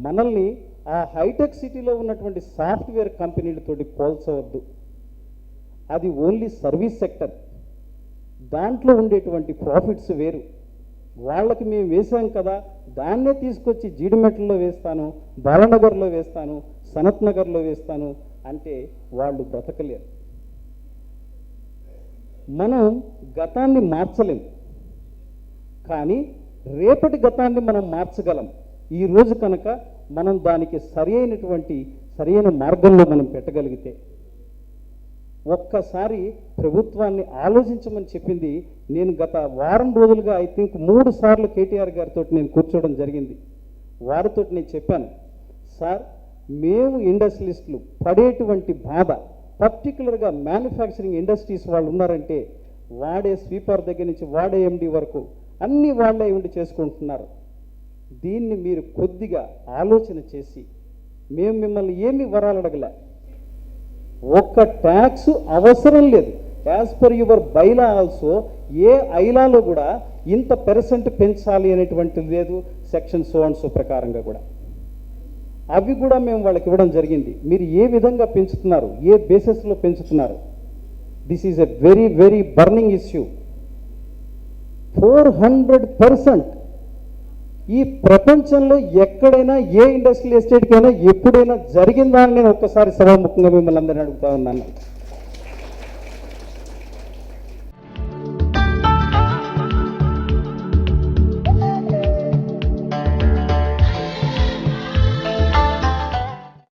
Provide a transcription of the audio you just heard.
మనల్ని ఆ హైటెక్ సిటీలో ఉన్నటువంటి సాఫ్ట్వేర్ కంపెనీలతోటి పోల్చవద్దు. అది ఓన్లీ సర్వీస్ సెక్టర్, దాంట్లో ఉండేటువంటి ప్రాఫిట్స్ వేరు. వాళ్ళకి మేము వేసాం కదా, దాన్నే తీసుకొచ్చి జీడిమెట్లలో వేస్తాను, బాలనగర్లో వేస్తాను, సనత్ నగర్లో వేస్తాను అంటే వాళ్ళు బ్రతకలేరు. మనం గతాన్ని మార్చలేం, కానీ రేపటి గతాన్ని మనం మార్చగలం. ఈరోజు కనుక మనం దానికి సరైన మార్గంలో మనం పెట్టగలిగితే. ఒక్కసారి ప్రభుత్వాన్ని ఆలోచించమని చెప్పింది నేను గత వారం రోజులుగా ఐ థింక్ 3 సార్లు కేటీఆర్ గారితో నేను కూర్చోవడం జరిగింది. వారితో నేను చెప్పాను, సార్ మేము ఇండస్ట్రియలిస్టులు పడేటువంటి బాధ, పర్టికులర్గా మ్యానుఫ్యాక్చరింగ్ ఇండస్ట్రీస్ వాళ్ళు ఉన్నారంటే వాడే స్వీపర్ దగ్గర నుంచి వాడే ఎండి వరకు అన్నీ వాళ్ళే ఉండి చేసుకుంటున్నారు. దీన్ని మీరు కొద్దిగా ఆలోచన చేసి, మేము మిమ్మల్ని ఏమి వరాలు అడగలే, ఒక్క ట్యాక్స్ అవసరం లేదు. As per your bylaw also ఏ ఐలాలో కూడా ఇంత % పెంచాలి అనేటువంటిది లేదు, సెక్షన్ సో అండ్ సో ప్రకారంగా కూడా అవి కూడా మేము వాళ్ళకి ఇవ్వడం జరిగింది. మీరు ఏ విధంగా పెంచుతున్నారు, ఏ బేసిస్లో పెంచుతున్నారు? This is a very very burning issue. 400% ఈ ప్రపంచంలో ఎక్కడైనా ఏ ఇండస్ట్రియల్ ఎస్టేట్కైనా ఎప్పుడైనా జరిగిందా అని నేను ఒక్కసారి సభాముఖంగా మిమ్మల్ని అందరినీ అడుగుతా ఉన్నాను.